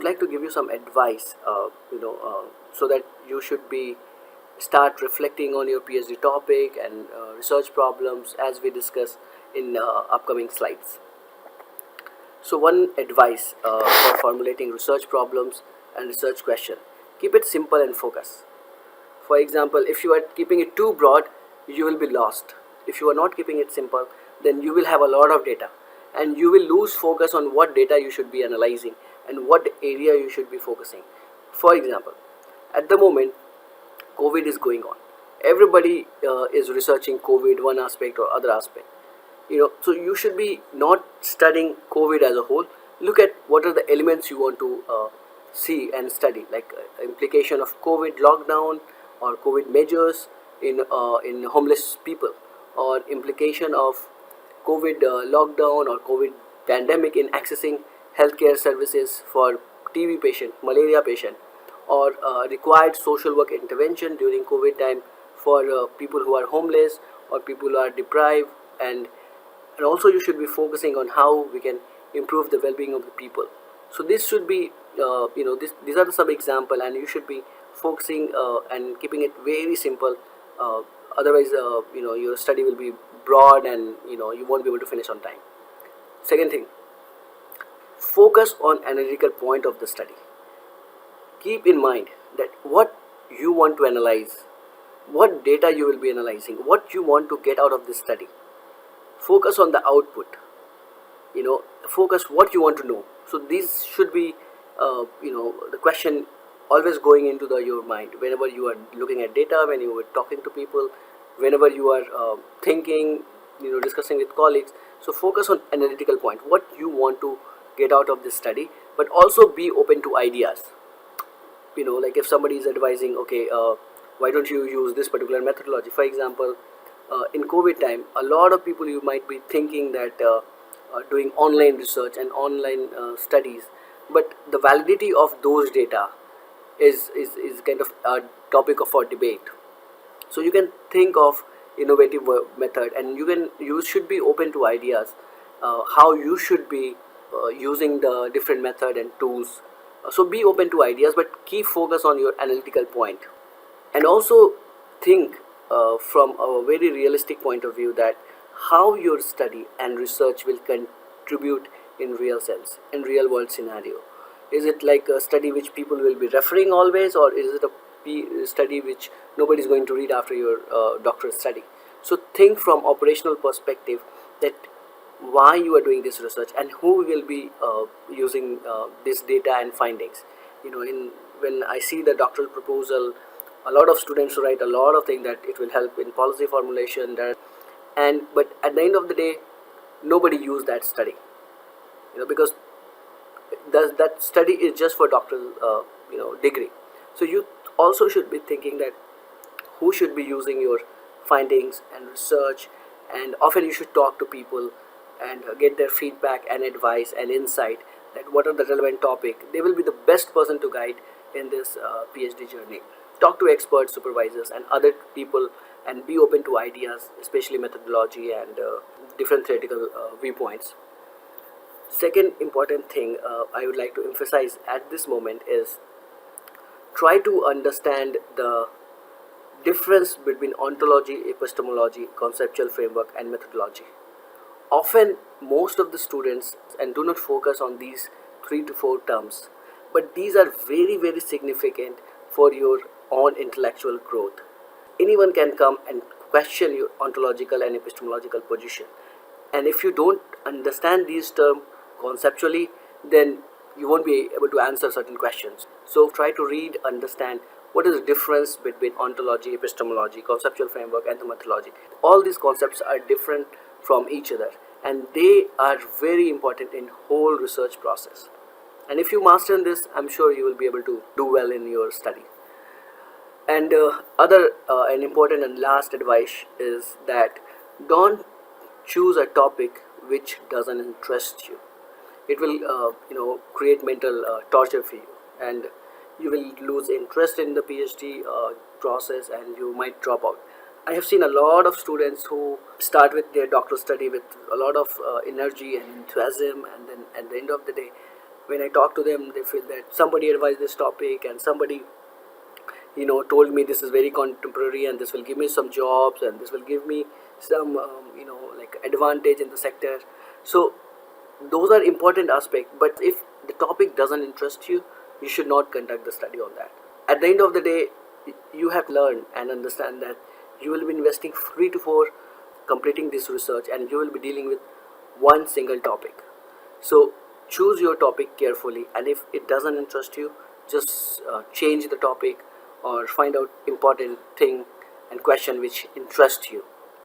would like to give you some advice, so that you should be start reflecting on your PhD topic and research problems as we discuss in upcoming slides. So one advice for formulating research problems and research question: keep it simple and focus. For example, if you are keeping it too broad, you will be lost. If you are not keeping it simple, then you will have a lot of data and you will lose focus on what data you should be analyzing and what area you should be focusing. For example, at the moment, COVID is going on. Everybody is researching COVID, one aspect or other aspect. So you should be not studying COVID as a whole. Look at what are the elements you want to see and study, like implication of COVID lockdown or COVID measures in homeless people, or implication of COVID lockdown or COVID pandemic in accessing healthcare services for TB patient, malaria patient, or required social work intervention during COVID time for people who are homeless or people who are deprived, and also you should be focusing on how we can improve the well-being of the people. So this should be these are some example, and you should be focusing and keeping it very simple. Otherwise, your study will be broad, and you won't be able to finish on time. Second thing, focus on analytical point of the study. Keep in mind that what you want to analyze, what data you will be analyzing, what you want to get out of this study. Focus on the output. Focus what you want to know. So these should be the question always going into your mind whenever you are looking at data, when you are talking to people, whenever you are thinking, discussing with colleagues. So focus on analytical point, what you want to get out of this study, but also be open to ideas. Like if somebody is advising, okay, why don't you use this particular methodology? For example, in COVID time, a lot of people, you might be thinking that doing online research and online studies, but the validity of those data is kind of a topic of our debate. So you can think of innovative method, and you should be open to ideas, how you should be using the different method and tools. So be open to ideas, but keep focus on your analytical point. And also think from a very realistic point of view, that how your study and research will contribute in real sense, in real world scenario. Is it like a study which people will be referring always, or is it a study which nobody is going to read after your doctorate study? So think from operational perspective, that why you are doing this research and who will be using this data and findings. When I see the doctoral proposal, a lot of students write a lot of things that it will help in policy formulation, but at the end of the day, nobody use that study, because that study is just for doctoral degree. So you also should be thinking that who should be using your findings and research, and often you should talk to people and get their feedback and advice and insight, that what are the relevant topic. They will be the best person to guide in this PhD journey. Talk to experts, supervisors, and other people, and be open to ideas, especially methodology and different theoretical viewpoints. Second important thing I would like to emphasize at this moment is, try to understand the difference between ontology, epistemology, conceptual framework, and methodology. Often most of the students and do not focus on these 3 to 4 terms, but these are very, very significant for your own intellectual growth. Anyone can come and question your ontological and epistemological position, and if you don't understand these terms conceptually, then you won't be able to answer certain questions. So try to read, understand what is the difference between ontology, epistemology, conceptual framework, and the methodology. All these concepts are different from each other, and they are very important in whole research process. And if you master this, I'm sure you will be able to do well in your study. And other an important and last advice is that don't choose a topic which doesn't interest you. It will create mental torture for you, and you will lose interest in the PhD process, and you might drop out. I have seen a lot of students who start with their doctoral study with a lot of energy and enthusiasm, and then at the end of the day, when I talk to them, they feel that somebody advised this topic and somebody told me this is very contemporary and this will give me some jobs and this will give me some like advantage in the sector. So those are important aspects, but if the topic doesn't interest you, you should not conduct the study on that. At the end of the day, you have to learn and understand that you will be investing 3 to 4 completing this research, and you will be dealing with one single topic. So choose your topic carefully, and if it doesn't interest you, just change the topic or find out important thing and question which interests you.